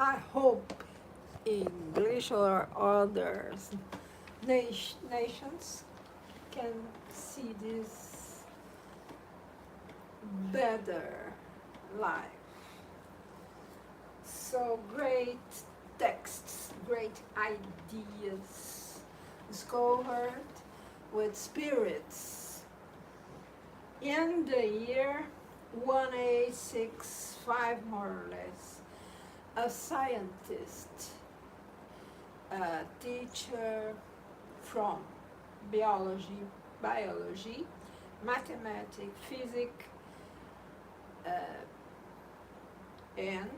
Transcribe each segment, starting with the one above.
I hope English or others nations can see this better life. So great texts, great ideas discovered with spirits. In the year 1865, more or less, a scientist, a teacher from biology, mathematics, physics, and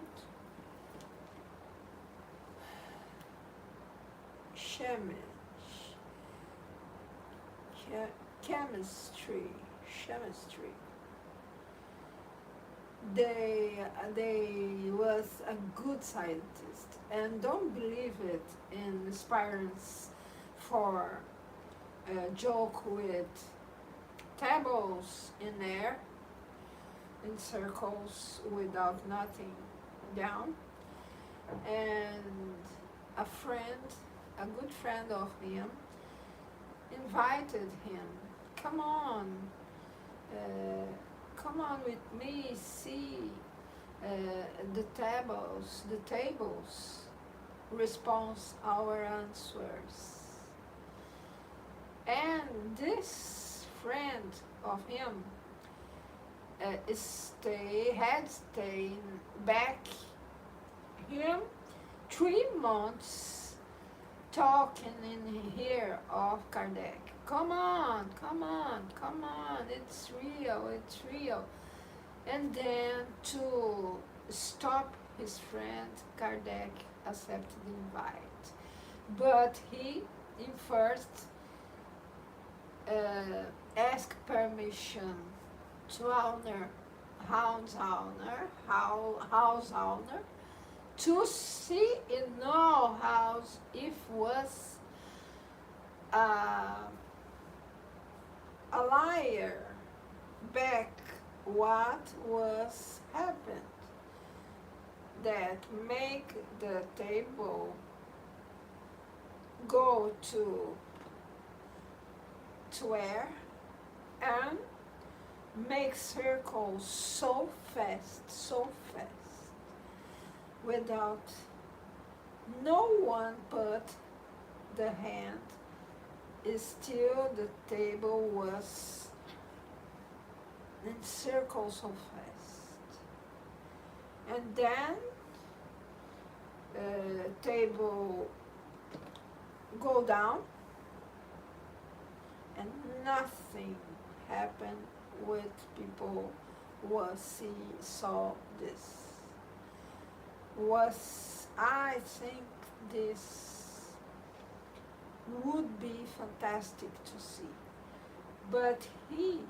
chemi- chemistry, chemistry. They was a good scientist, and don't believe it in experiments for a joke with tables in air in circles without nothing down. And a friend, a good friend of him, invited him, come on, uh, come on with me, see the tables response our answers. And this friend of him had stayed back him 3 months talking in ear of Kardec. Come on, come on, come on, it's real, it's real. And then to stop his friend, Kardec accepted the invite. But he, in first, asked permission to house owner, to see in no house if was a liar back what was happened that make the table go to air and make circles so fast, without no one put the hand, still the table was in circles so fast. And then table go down and nothing happened with people who saw this. I think this would be fantastic to see. But he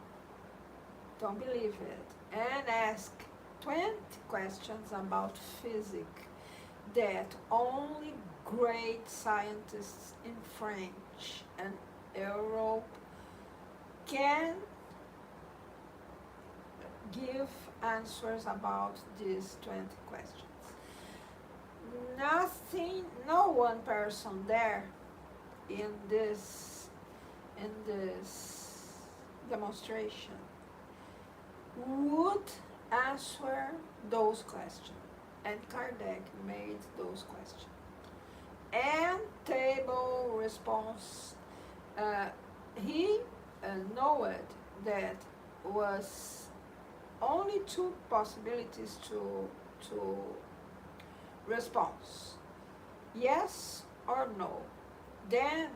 don't believe it and ask 20 questions about physics that only great scientists in French and Europe can give answers about these 20 questions. No one person there in this demonstration would answer those questions. And Kardec made those questions. And table response, he knowed that was only 2 possibilities to response, yes or no. Then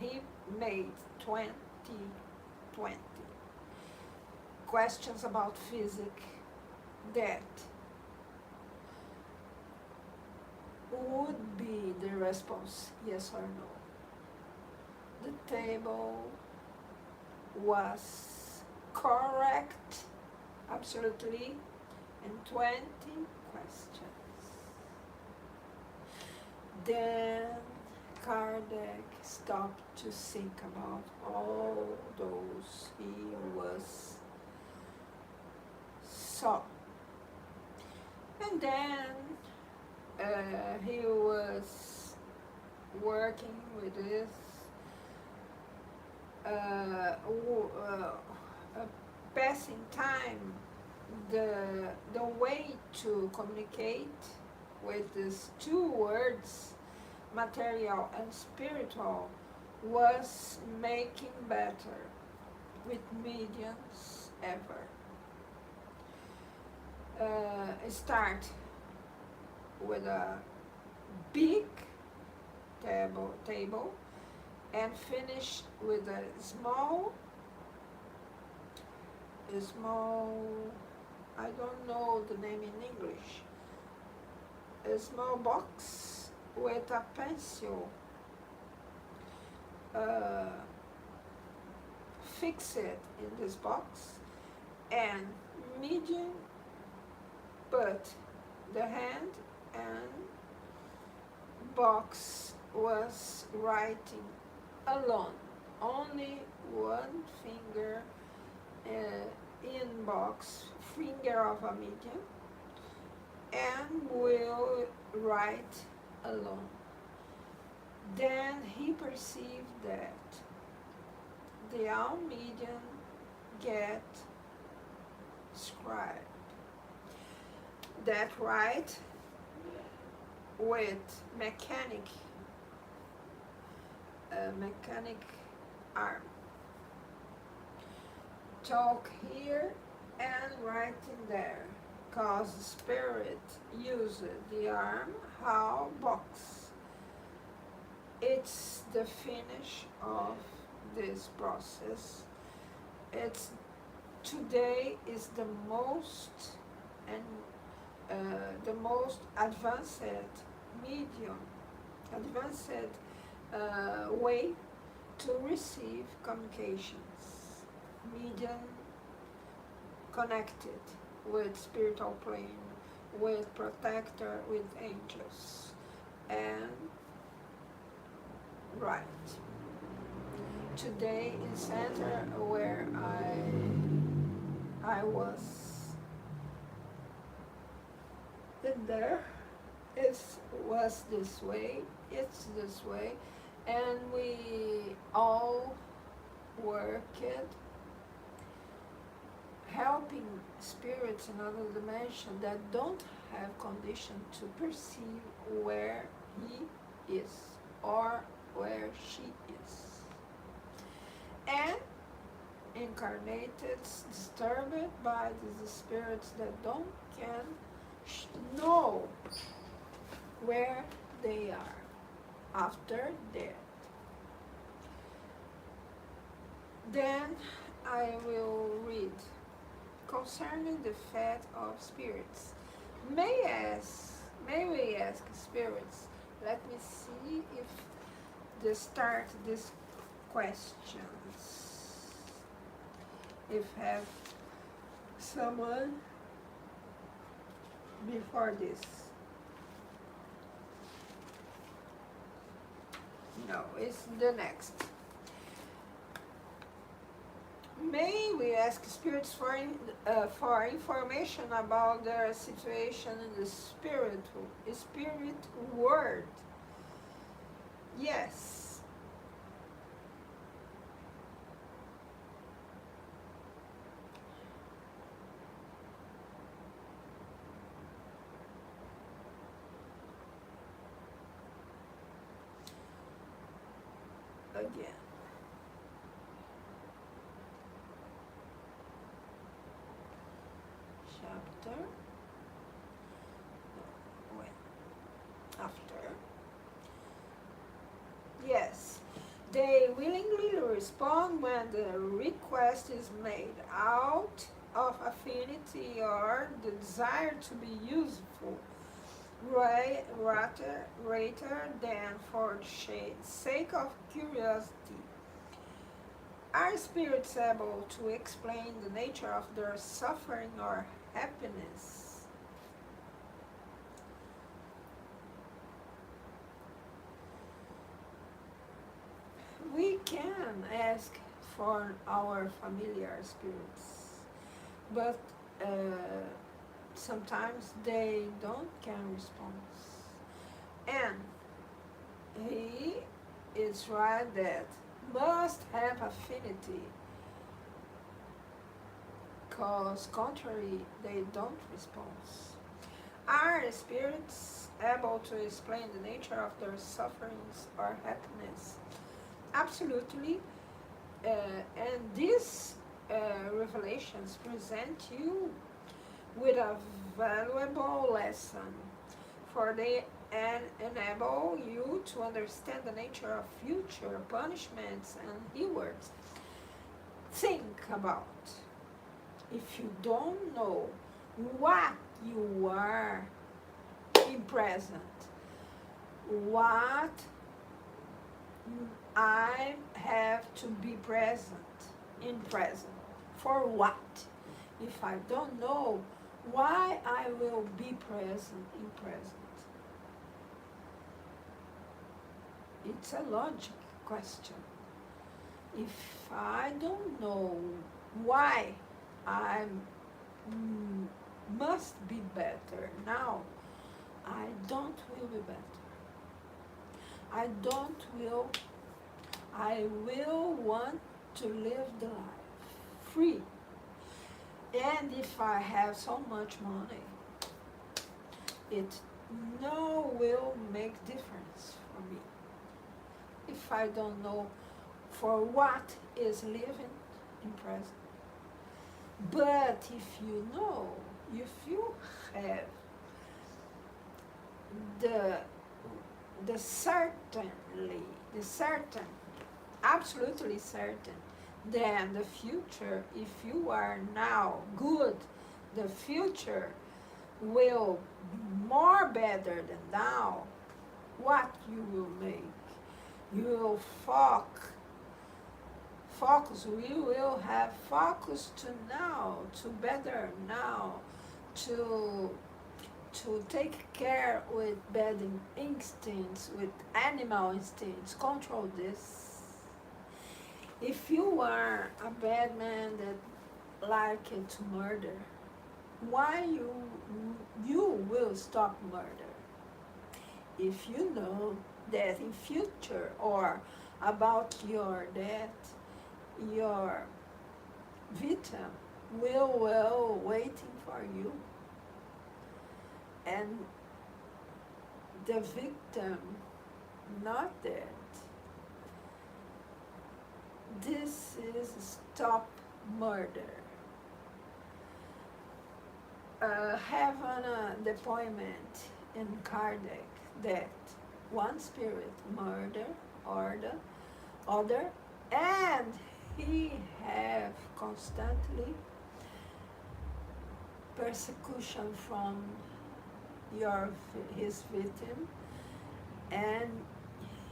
he made 20 questions about physics that would be the response, yes or no. The table was correct, absolutely, in 20 questions. Then Kardec stopped to think about all those he was saw. And then he was working with this passing time, the way to communicate with these two words, material and spiritual, was making better with mediums ever. Start with a big table and finish with a small, I don't know the name in English, a small box with a pencil. Fix it in this box, and medium put the hand, and box was writing alone, only one finger in box, finger of a medium, and will write alone. Then he perceived that the all medium get scribe that write with mechanic arm, talk here and writing there, cause spirit use the arm how box. It's the finish of this process. It's today is the most advanced medium, advanced way to receive communications. Medium connected with spiritual plane, with protector, with angels, and right. Today in center where I was in there, was this way, it's this way, and we all worked helping spirits in other dimension that don't have condition to perceive where he is or where she is. And incarnated, disturbed by these spirits that don't can know where they are after death. Then I will read concerning the fate of spirits. May we ask spirits? Let me see if they start these questions. If have someone before this. No, it's the next. May we ask spirits for information about their situation in the spirit world? Yes. Again. Chapter. When? After. Yes. They willingly respond when the request is made out of affinity or the desire to be useful, rather than for the sake of curiosity. Are spirits able to explain the nature of their suffering or happiness? We can ask for our familiar spirits, but sometimes they don't can respond. It's right that must have affinity, cause contrary they don't respond. Are spirits able to explain the nature of their sufferings or happiness? Absolutely. And these revelations present you with a valuable lesson, for they enable you to understand the nature of future punishments and rewards. Think about, if you don't know what you are in present, what I have to be present in present. For what? If I don't know why I will be present in present. It's a logic question. If I don't know why I must be better now, I don't will be better. I will want to live the life free. And if I have so much money, it no will make difference for me. If I don't know for what is living in present. But if you know, if you have the certain, absolutely certain, then the future, if you are now good, the future will more better than now. What you will make? You will focus, we will have focus to now, to better now, to take care with bad instincts, with animal instincts, control this. If you are a bad man that like it to murder, why you will stop murder? If you know that in future or about your death, your victim will waiting for you, and the victim not dead. This is stop murder. Have an deployment in Kardec that one spirit murder other, and he have constantly persecution from his victim, and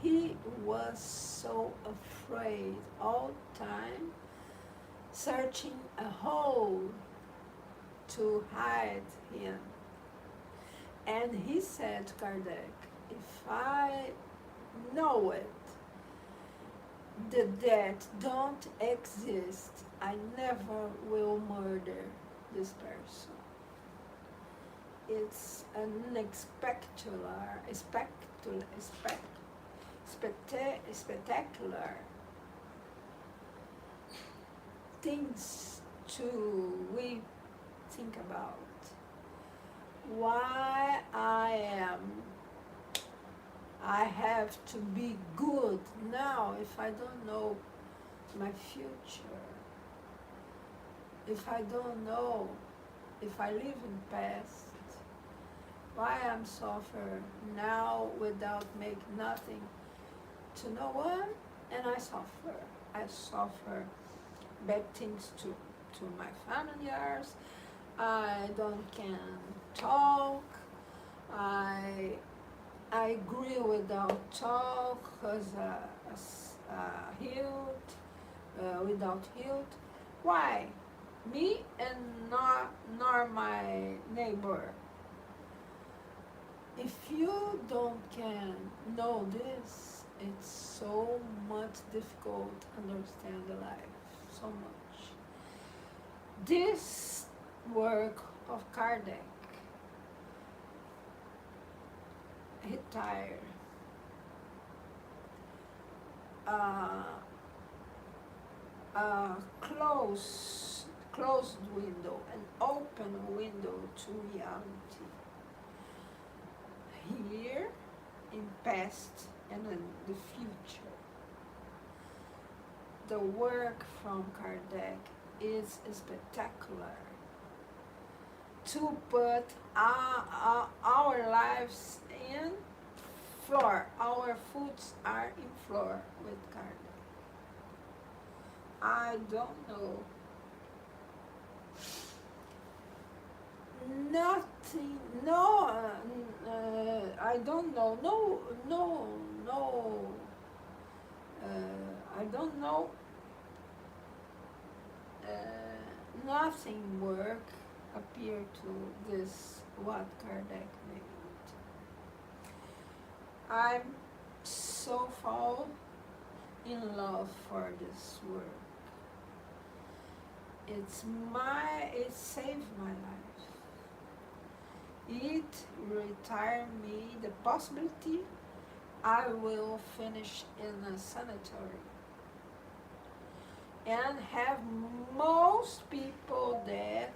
he was so afraid all time, searching a hole to hide him. And he said to Kardec, if I know it, the death don't exist, I never will murder this person. It's an spectacular things to we think about. Why I have to be good now if I don't know my future, if I don't know if I live in past, why I'm suffer now without make nothing to no one, and I suffer bad things to my familiars. I don't can talk. I agree without talk, cause without healed. Why? Me and nor my neighbor. If you don't can know this, it's so much difficult to understand the life, so much. This work of Kardec, retired, uh, a closed window, an open window to reality. Here, in past and in the future. The work from Kardec is spectacular. To put our lives in floor, our foot are in floor with Kardec. I don't know. Nothing, no, I don't know, no, I don't know, nothing work appear to this what Kardec made. I'm so fall in love for this work. It saved my life. It retired me the possibility I will finish in a sanitary and have most people that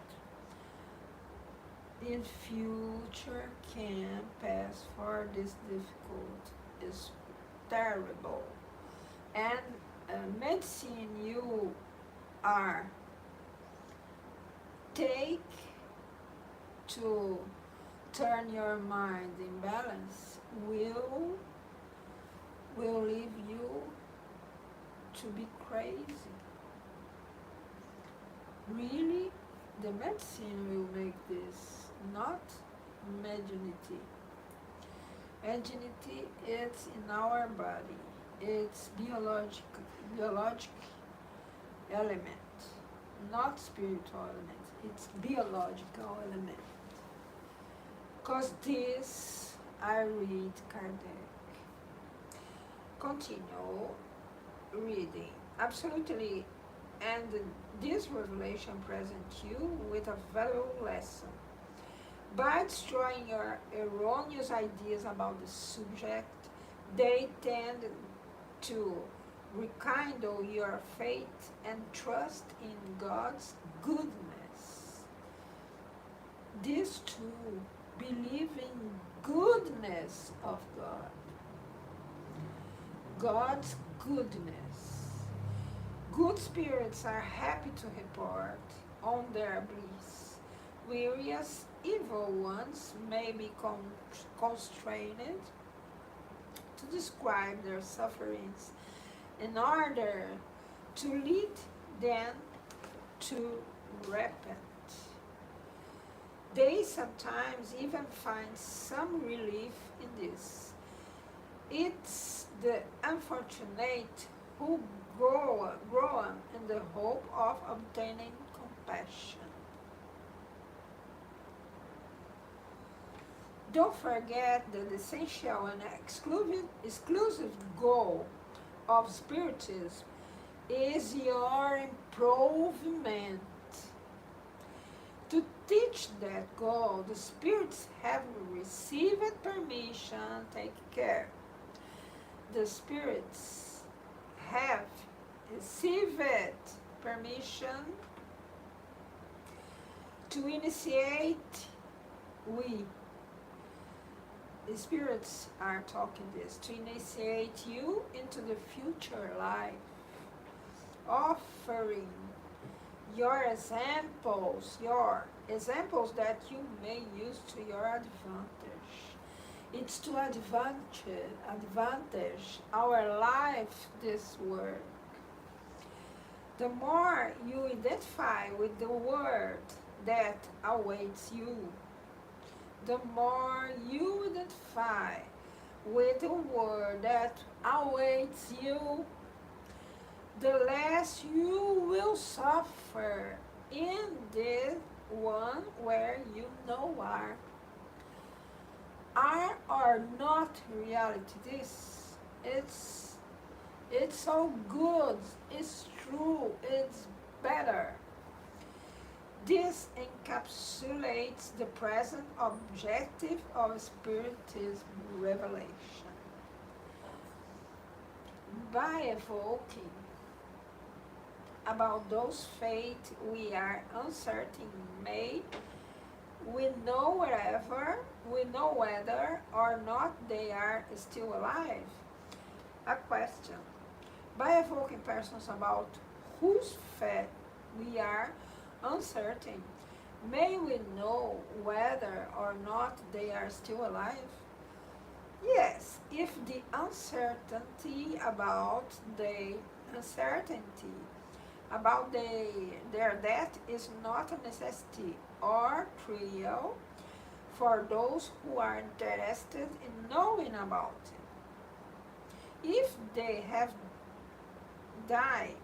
in future can pass for this difficult is terrible. And medicine you are take to turn your mind in balance will leave you to be crazy. Really, the medicine will make this, not mediunity. Mediunity is in our body. It's biologic element, not spiritual element. It's biological element. Because this, I read Kardec. Continue reading. Absolutely. And this revelation presents you with a valuable lesson. By destroying your erroneous ideas about the subject, they tend to rekindle your faith and trust in God's goodness. This too, believe in goodness of God. God's goodness. Good spirits are happy to report on their bliss, whereas evil ones may be constrained to describe their sufferings in order to lead them to repent. They sometimes even find some relief in this. It's the unfortunate who grow in the hope of obtaining compassion. Don't forget that the essential and exclusive goal of Spiritism is your improvement. To teach that goal, the spirits have received permission. Take care. The spirits have received permission to initiate. The spirits are talking this, to initiate you into the future life, offering your examples that you may use to your advantage. It's to advantage our life, this work. The more you identify with the word that awaits you, the more you identify with the word that awaits you, the less you will suffer in the one where you know are. Are or not reality this? It's so good, it's true, it's better. This encapsulates the present objective of Spiritism revelation. By evoking about those fate we are uncertain may we know whether or not they are still alive. A question. By evoking persons about whose fate we are uncertain, may we know whether or not they are still alive? Yes, if the uncertainty about the uncertainty about their death is not a necessity or trial for those who are interested in knowing about it. If they have died,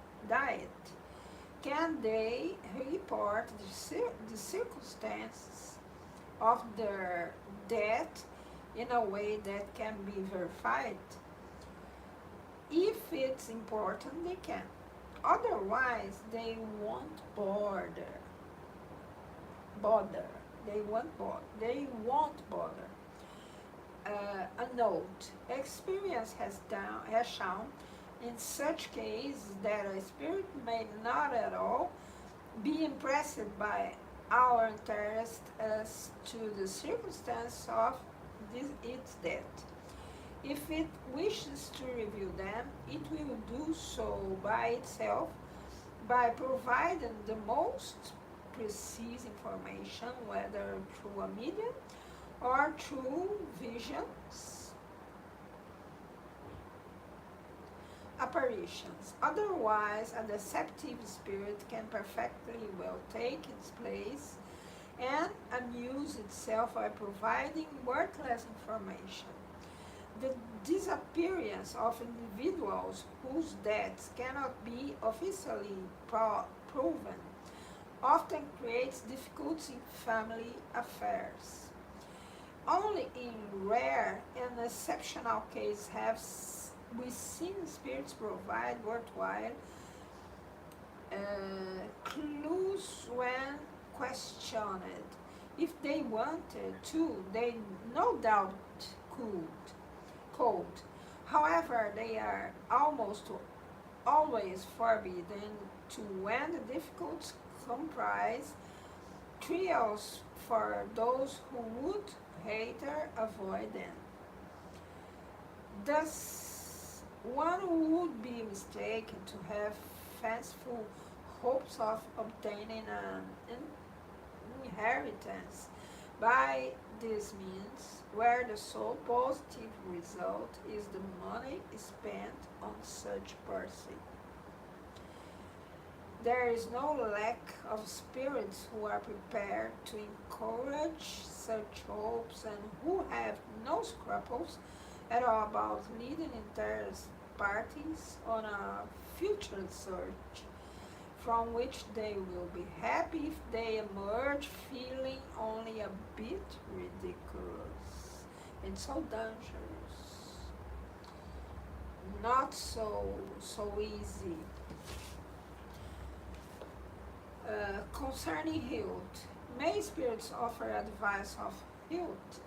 can they report the circumstances of their death in a way that can be verified? If it's important, they can. Otherwise, they won't bother. They won't bother. A note. Experience has shown in such cases that a spirit may not at all be impressed by our interest as to the circumstance of its death. If it wishes to review them, it will do so by itself by providing the most precise information, whether through a medium or through visions, apparitions. Otherwise, a deceptive spirit can perfectly well take its place and amuse itself by providing worthless information. The disappearance of individuals whose deaths cannot be officially proven often creates difficulties in family affairs. Only in rare and exceptional cases have we seen spirits provide worthwhile clues when questioned. If they wanted to, they no doubt could. However, they are almost always forbidden to when the difficulties comprise trials for those who would rather avoid them. Thus, one would be mistaken to have fanciful hopes of obtaining an inheritance by this means, where the sole positive result is the money spent on such pursuit. There is no lack of spirits who are prepared to encourage such hopes and who have no scruples at all about leading interest parties on a future search, from which they will be happy if they emerge feeling only a bit ridiculous and so dangerous. Not so easy. Concerning health, may spirits offer advice of health?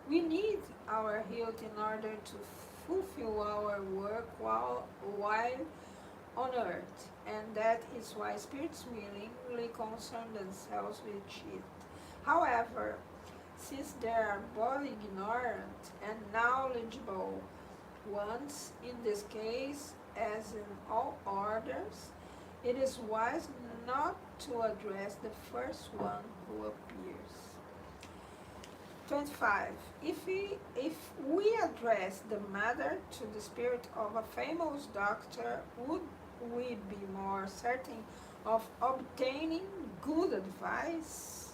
We need our health in order to fulfill our work while on earth, and that is why spirits willingly concern themselves with it. However, since there are both ignorant and knowledgeable ones in this case, as in all others, it is wise not to address the first one who appears. 25. If we address the matter to the spirit of a famous doctor, would we be more certain of obtaining good advice?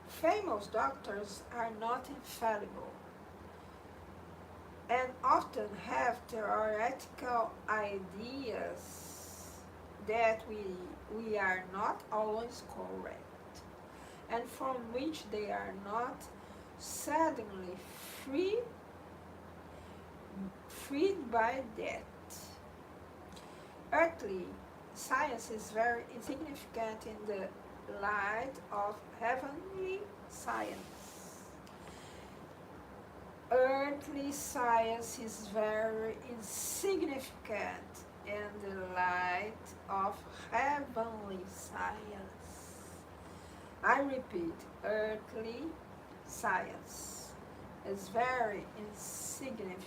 Famous doctors are not infallible and often have theoretical ideas that we are not always correct, and from which they are not suddenly freed by death. Earthly science is very insignificant in the light of heavenly science. Earth earthly science is very insignificant in the light of heavenly science. I repeat, earthly science is very insignificant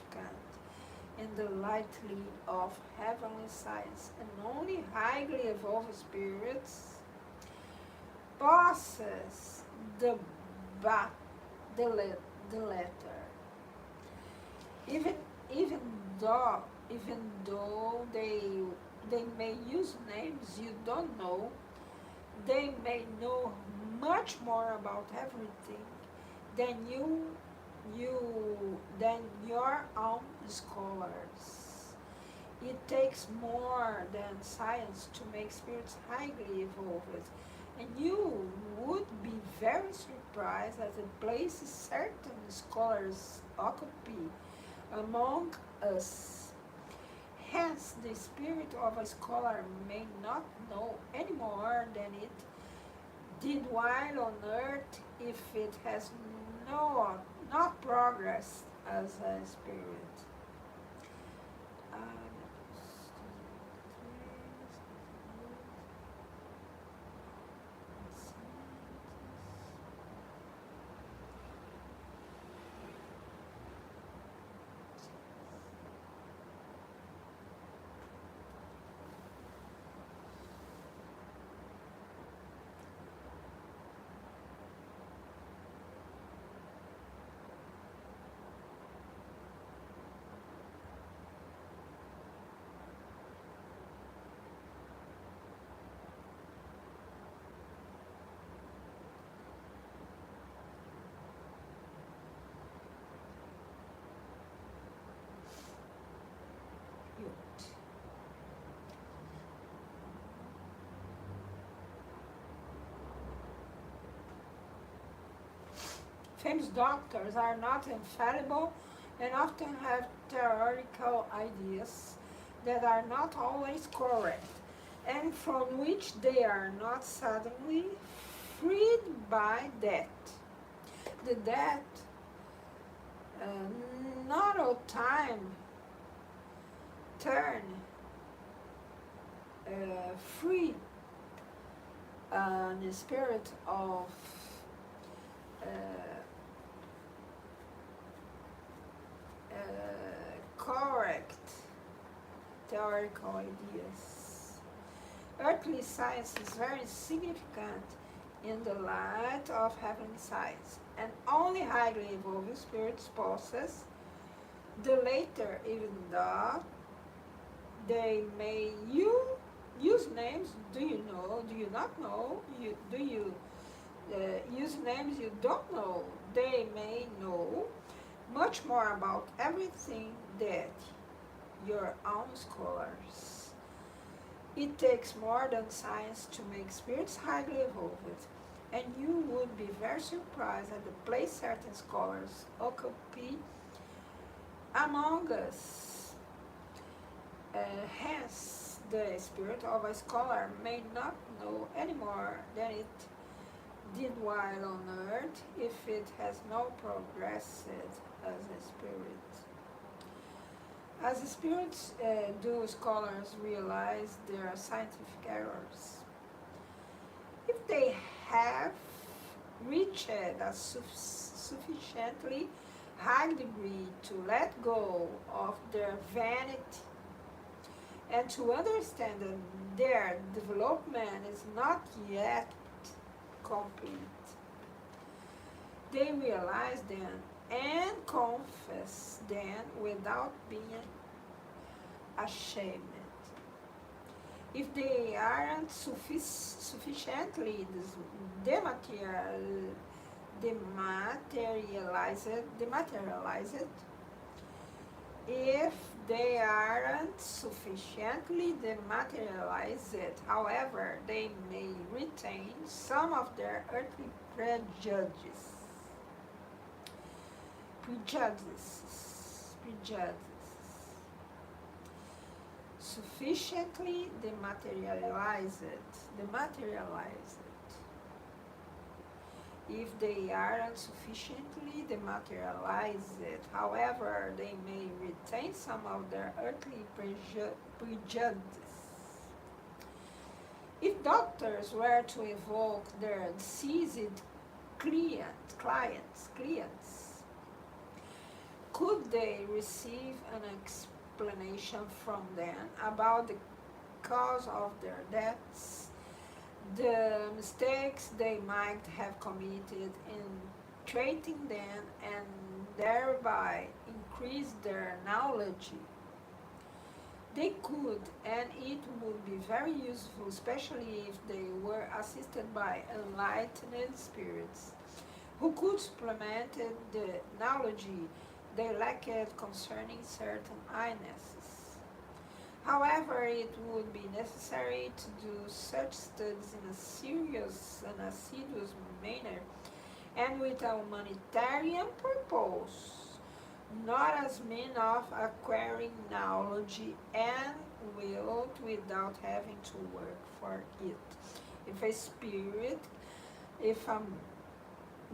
in the lightly of heavenly science, and only highly evolved spirits possess the ba- the letter. Even even though even though they may use names you don't know, they may know much more about everything than than your own scholars. It takes more than science to make spirits highly evolved, and you would be very surprised at the places certain scholars occupy among us. Hence, the spirit of a scholar may not know any more than it did while on earth if it has not progressed as a spirit. Famous doctors are not infallible and often have theoretical ideas that are not always correct and from which they are not suddenly freed by death. The death, uh, not all time, turn free the spirit of uh, correct theoretical ideas. Earthly science is very significant in the light of heavenly science, and only highly evolved spirits possess the later, even though they may use names. Do you know? Do you not know? Do you use names you don't know? They may know much more about everything that your own scholars. It takes more than science to make spirits highly evolved, and you would be very surprised at the place certain scholars occupy among us. Hence, the spirit of a scholar may not know any more than it did while on earth if it has not progressed as a spirit. As spirits, do scholars realize their scientific errors? If they have reached a sufficiently high degree to let go of their vanity and to understand that their development is not yet complete, they realize then and confess then without being ashamed. If they aren't sufficiently dematerialized, if they aren't sufficiently dematerialized, however, they may retain some of their earthly prejudices, sufficiently dematerialized. if they aren't sufficiently dematerialized. However, they may retain some of their earthly prejudice. If doctors were to evoke their deceased clients, could they receive an explanation from them about the cause of their deaths, the mistakes they might have committed in treating them, and thereby increase their knowledge? They could, and it would be very useful, especially if they were assisted by enlightened spirits who could supplement the knowledge they lacked concerning certain illnesses. However, it would be necessary to do such studies in a serious and assiduous manner and with a humanitarian purpose, not as means of acquiring knowledge and will without having to work for it. If a spirit, if a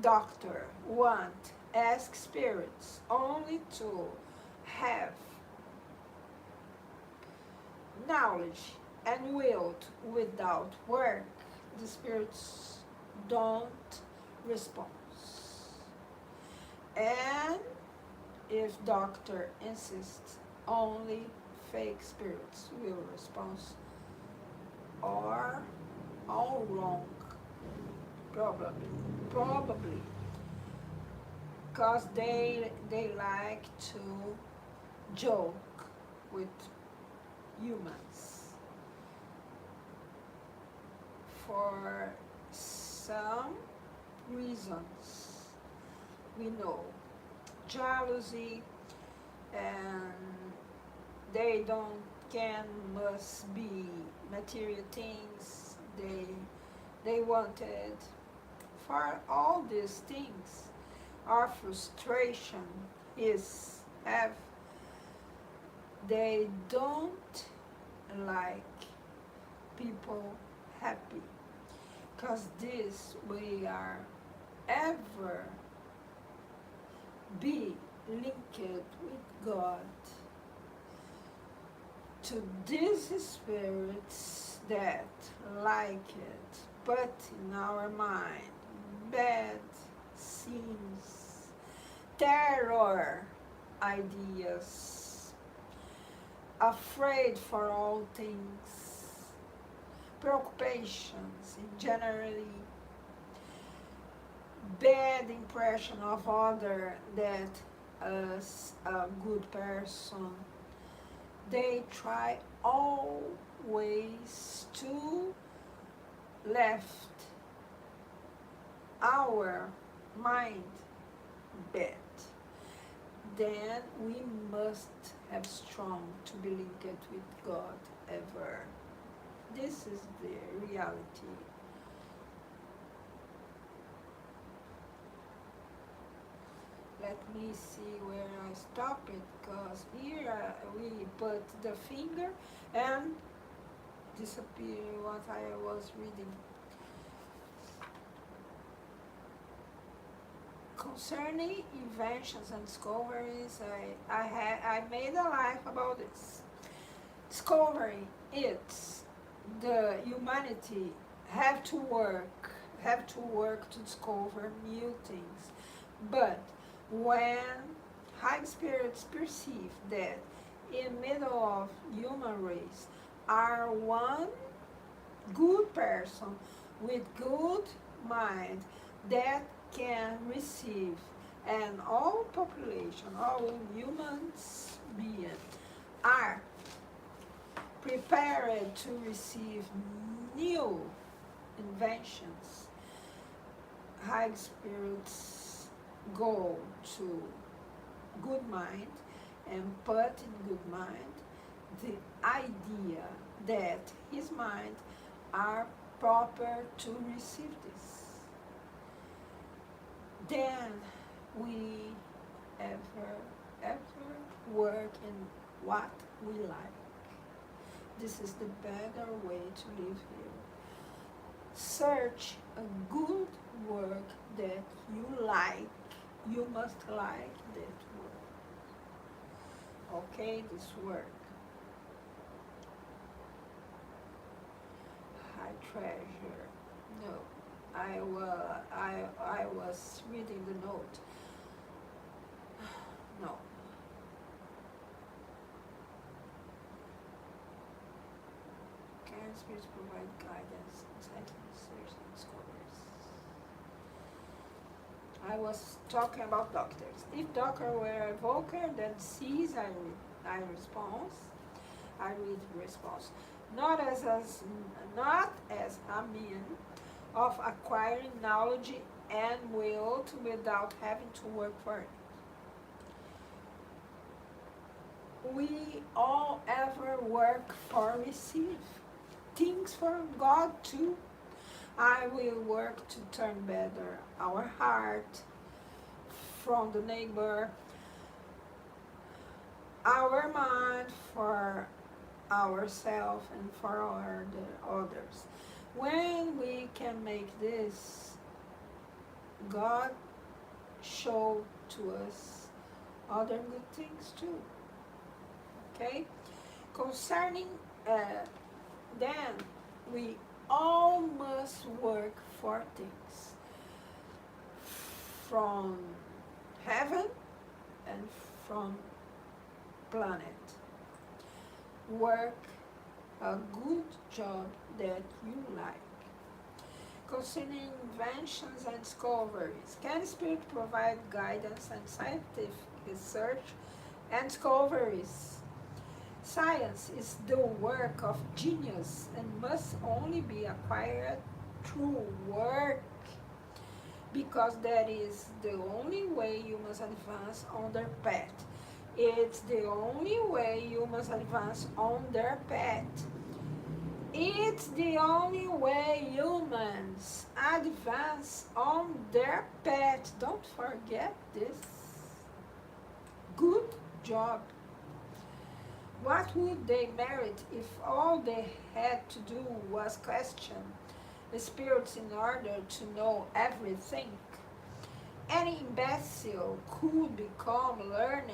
doctor want ask spirits only to have knowledge and will without work, the spirits don't respond. And if doctor insists, only fake spirits will respond, or all wrong, probably, because they like to joke with humans for some reasons we know, jealousy, and they don't can must be material things they wanted. For all these things, our frustration is have they don't like people happy, because this we are ever be linked with God to these spirits that like it, but in our mind, bad scenes, terror ideas, afraid for all things, preoccupations, generally bad impression of other that as a good person. They try always to left our mind bad. Then we must have strong to be linked with God ever. This is the reality. Let me see where I stop it, because here we put the finger and disappear what I was reading. Concerning inventions and discoveries, I made a life about this. Discovery, it's the humanity have to work to discover new things. But when high spirits perceive that in middle of human race are one good person with good mind that can receive, and all population, all humans being are prepared to receive new inventions, high spirits go to good mind and put in good mind the idea that his mind are proper to receive this. Then we ever work in what we like. This is the better way to live here. Search a good work that you like. You must like that work. Okay, this work. High treasure. No, I was reading the note. No. Can spirits provide guidance, insight, research, and discoveries? I was talking about doctors. If doctor were a evoker, then sees I response. I read response. Not as a mean of acquiring knowledge and will to without having to work for it. We all ever work for receive things from God too. I will work to turn better our heart from the neighbor, our mind for ourselves and for the others. When we can make this, God show to us other good things too. Okay? Concerning then we all must work for things from heaven and from planet. Work a good job that you like. Concerning inventions and discoveries, can Spirit provide guidance and scientific research and discoveries? Science is the work of genius and must only be acquired through work, because that is the only way you must advance on their path. It's the only way you must advance on their path. It's the only way humans advance on their path. Don't forget this. Good job. What would they merit if all they had to do was question the spirits in order to know everything? Any imbecile could become learned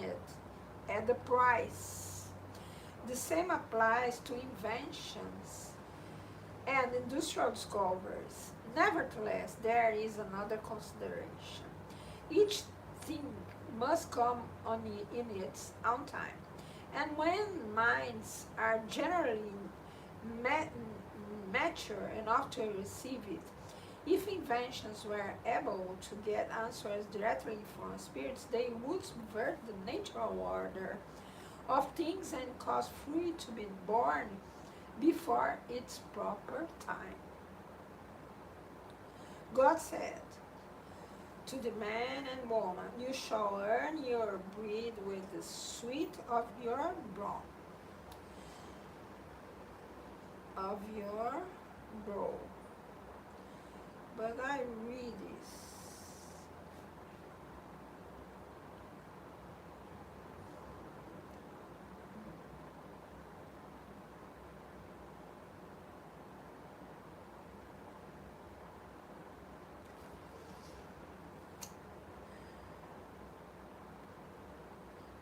at the price. The same applies to inventions and industrial discoveries. Nevertheless, there is another consideration. Each thing must come in its own time. And when minds are generally mature enough to receive it, if inventions were able to get answers directly from spirits, they would subvert the natural order of things and cause fruit to be born before its proper time. God said to the man and woman, you shall earn your bread with the sweat of your brow. But I read this.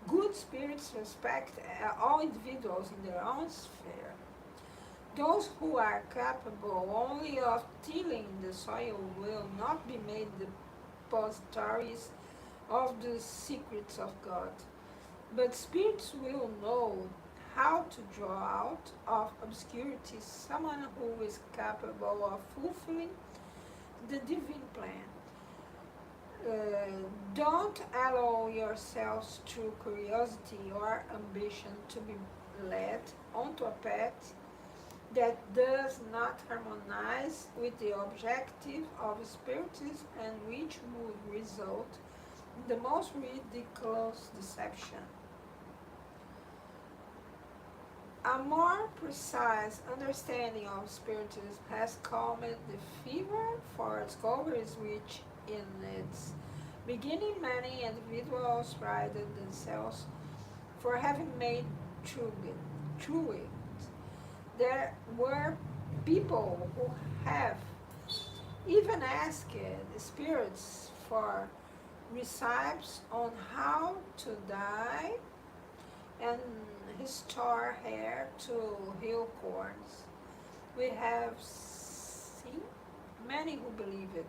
Good spirits respect all individuals in their own sphere. Those who are capable only of tilling the soil will not be made depositories of the secrets of God. But spirits will know how to draw out of obscurity someone who is capable of fulfilling the divine plan. Don't allow yourselves through curiosity or ambition to be led onto a path that does not harmonize with the objective of spiritism and which would result in the most ridiculous deception. A more precise understanding of spiritism has calmed the fever for discoveries which, in its beginning, many individuals prided themselves for having made through it. There were people who have Even asked the spirits for recipes on how to dye and restore hair to heal corns. We have seen many who believe it.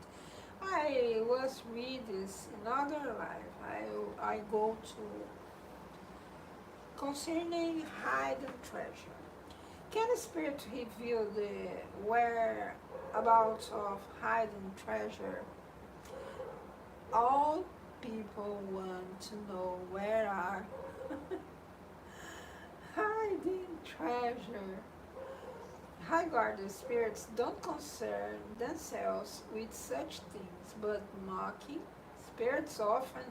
I was read this in other life. I go to concerning hidden treasure. Can a spirit reveal the whereabouts of hidden treasure? All people want to know where are hiding treasure. High guarded spirits don't concern themselves with such things, but mocking spirits often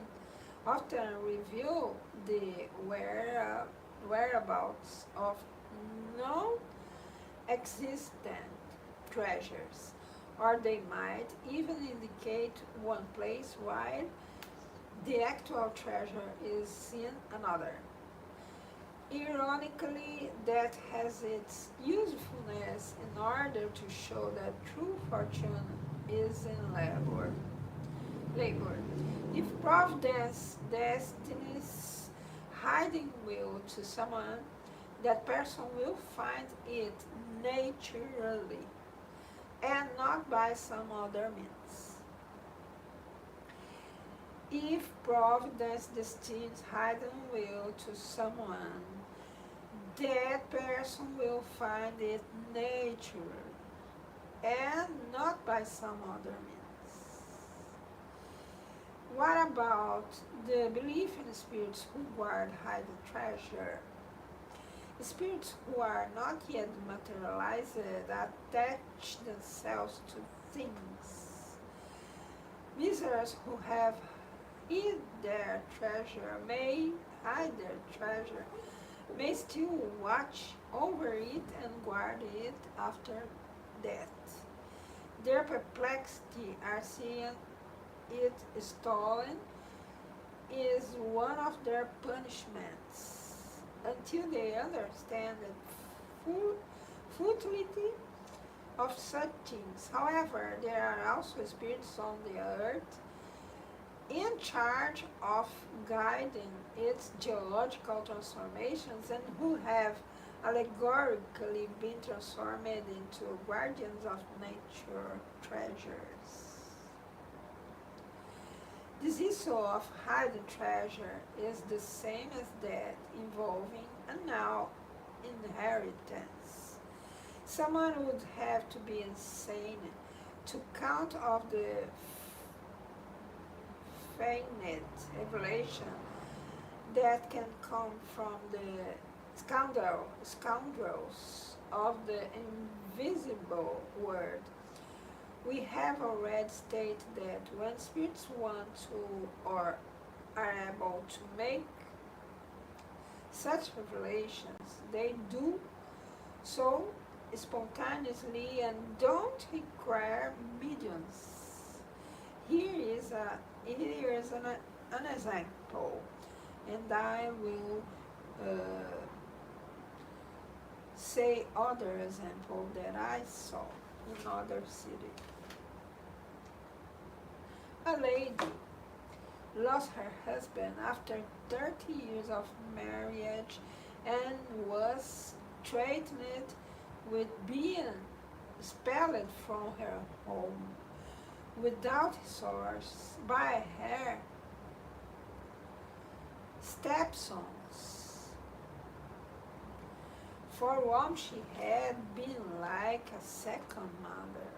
reveal the whereabouts of non-existent treasures, or they might even indicate one place while the actual treasure is in another. Ironically, that has its usefulness in order to show that true fortune is in labor. If Providence destinies hiding will to someone, that person will find it naturally and not by some other means. If Providence destines hidden will to someone, that person will find it naturally and not by some other means. What about the belief in spirits who guard hidden treasure? Spirits who are not yet materialized attach themselves to things. Visitors who have hid their treasure may hide their treasure, may still watch over it and guard it after death. Their perplexity at seeing it stolen is one of their punishments until they understand the futility of such things. However, there are also spirits on the earth in charge of guiding its geological transformations and who have allegorically been transformed into guardians of nature treasures. This issue of hidden treasure is the same as that involving a now inheritance. Someone would have to be insane to count of the feigned revelation that can come from the scoundrels of the invisible world. We have already stated that when spirits want to or are able to make such revelations, they do so spontaneously and don't require mediums. Here is an example, and I will say other example that I saw in other city. A lady lost her husband after 30 years of marriage and was threatened with being expelled from her home without resource by her stepsons, for whom she had been like a second mother.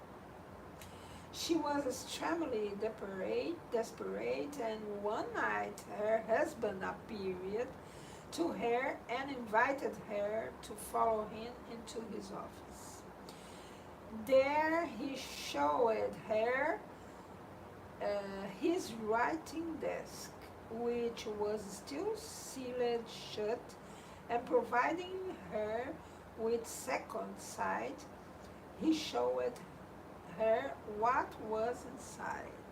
She was extremely desperate, and one night her husband appeared to her and invited her to follow him into his office. There he showed her his writing desk, which was still sealed shut, and providing her with second sight, he showed her what was inside.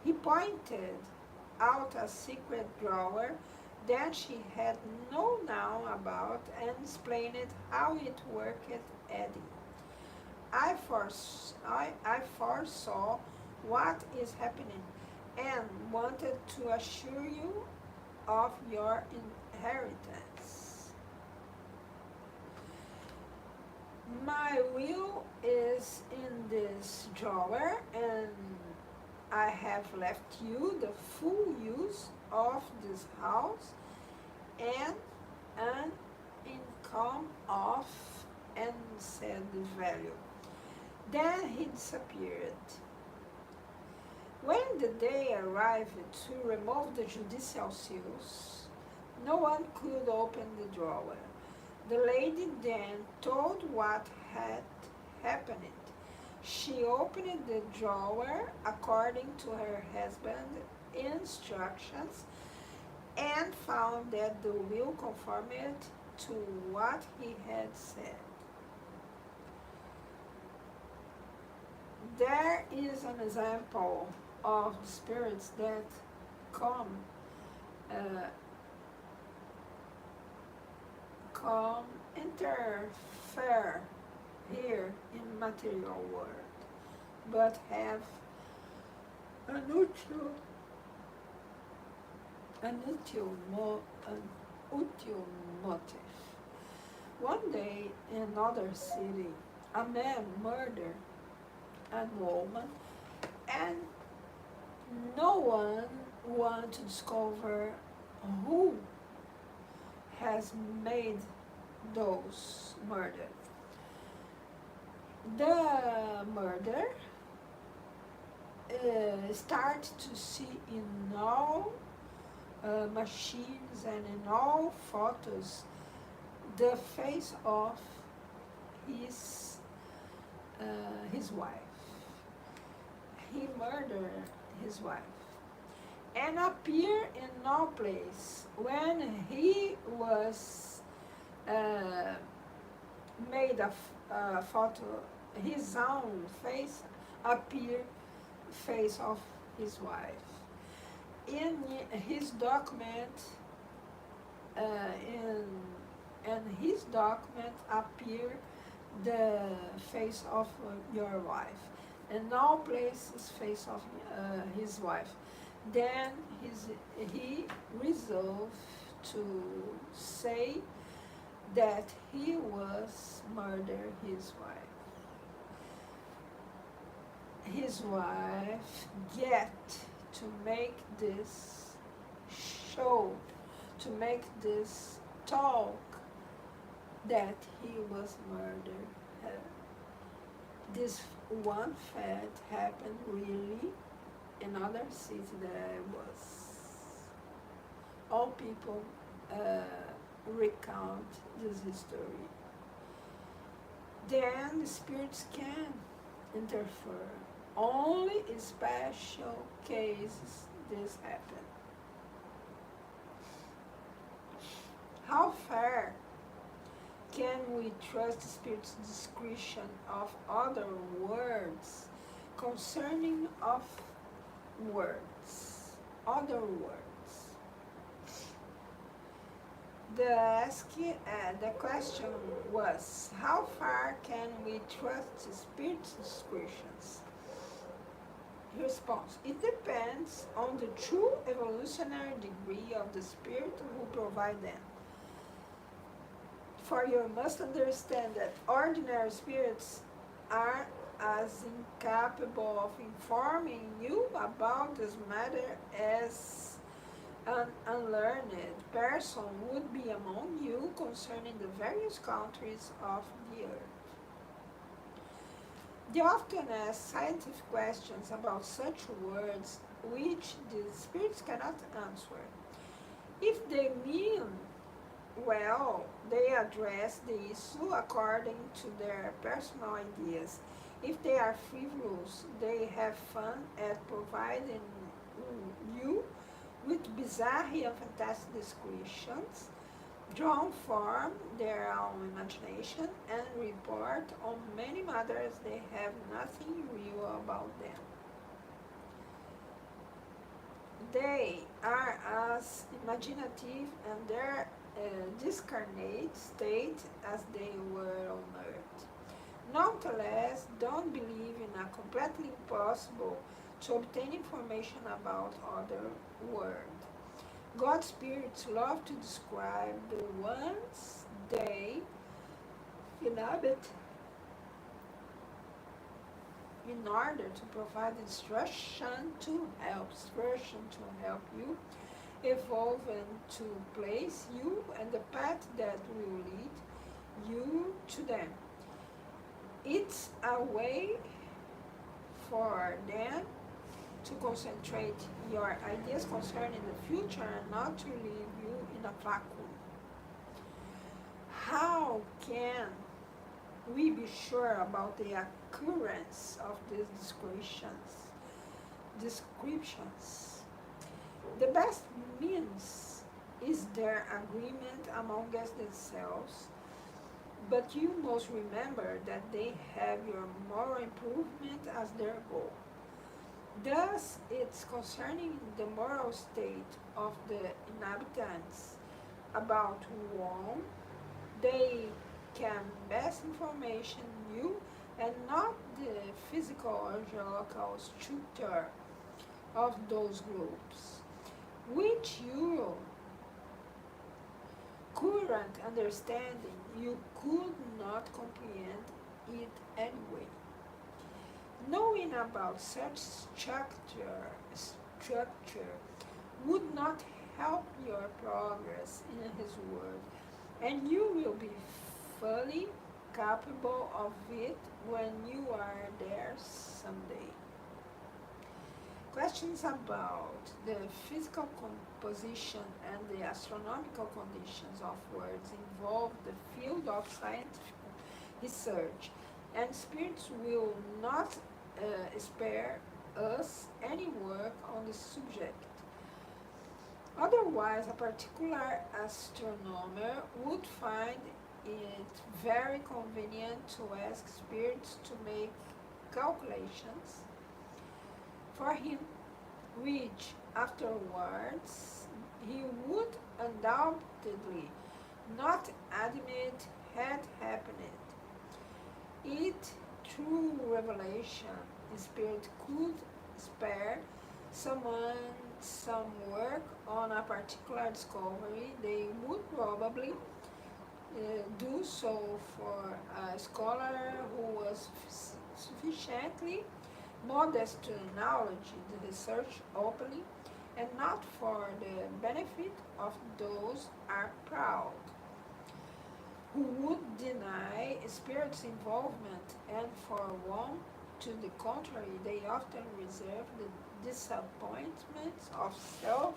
He pointed out a secret drawer that she had no known about and explained how it worked, adding, I foresaw what is happening and wanted to assure you of your inheritance. My will is in this drawer, and I have left you the full use of this house and an income of unsaid value. Then he disappeared. When the day arrived to remove the judicial seals, no one could open the drawer. The lady then told what had happened. She opened the drawer according to her husband's instructions and found that the will conformed to what he had said. There is an example of spirits that come uh, come interfere here in material world, but have an util motive. One day in another city, a man murdered a woman, and no one wants to discover who has made those murders. The murder start to see in all machines and in all photos the face of his his wife. He murdered his wife and appear in no place. When he was made a photo, his own face appeared face of his wife. In his document, in his document appear the face of your wife. In no place is face of his wife. Then he resolved to say that he was murder his wife. His wife get to make this show, to make this talk that he was murdered. This one fact happened really in other city that I was. All people recount this history. Then the spirits can interfere. Only in special cases this happen. How far can we trust the spirit's description of other words concerning of words, other words? The question was, how far can we trust the spirit's descriptions? Response: it depends on the true evolutionary degree of the spirit who provide them. For you must understand that ordinary spirits are as incapable of informing you about this matter as an unlearned person would be among you concerning the various countries of the earth. They often ask scientific questions about such words which the spirits cannot answer. If they mean well, they address the issue according to their personal ideas. If they are frivolous, they have fun at providing you with bizarre and fantastic descriptions drawn from their own imagination and report on many matters they have nothing real about them. They are as imaginative in their discarnate state as they were on earth. Nonetheless, don't believe in a completely impossible to obtain information about other world. God's spirits love to describe the ones they inhabit in order to provide instruction to help you evolve and to place you and the path that will lead you to them. It's a way for them to concentrate your ideas concerning the future and not to leave you in a vacuum. How can we be sure about the occurrence of these descriptions? The best means is their agreement among us themselves, but you must remember that they have your moral improvement as their goal. Thus, it's concerning the moral state of the inhabitants about whom they can best information you and not the physical or geological structure of those groups, which your current understanding you could not comprehend it anyway. Knowing about such structure would not help your progress in his word, and you will be fully capable of it when you are there someday. Questions about the physical composition and the astronomical conditions of words involve the field of scientific research, and spirits will not spare us any work on the subject. Otherwise, a particular astronomer would find it very convenient to ask spirits to make calculations for him, which afterwards he would undoubtedly not admit had happened. It through revelation, the spirit could spare someone some work on a particular discovery. They would probably do so for a scholar who was sufficiently modest to acknowledge the research openly and not for the benefit of those are proud, who would deny spirit's involvement, and for one to the contrary, they often reserve the disappointments of self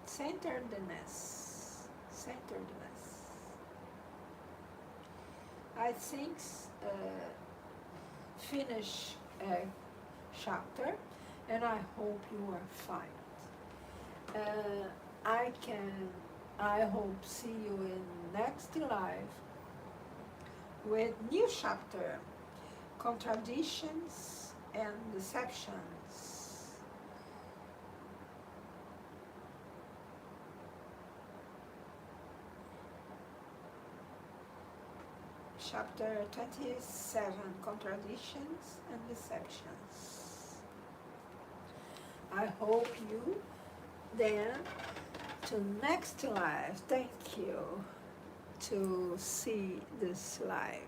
centeredness. I think uh, finish chapter, and I hope you are fine. I can, I hope see you in next live with new chapter, contradictions and deceptions. Chapter 27, contradictions and deceptions. I hope you then to next live. Thank you to see this live.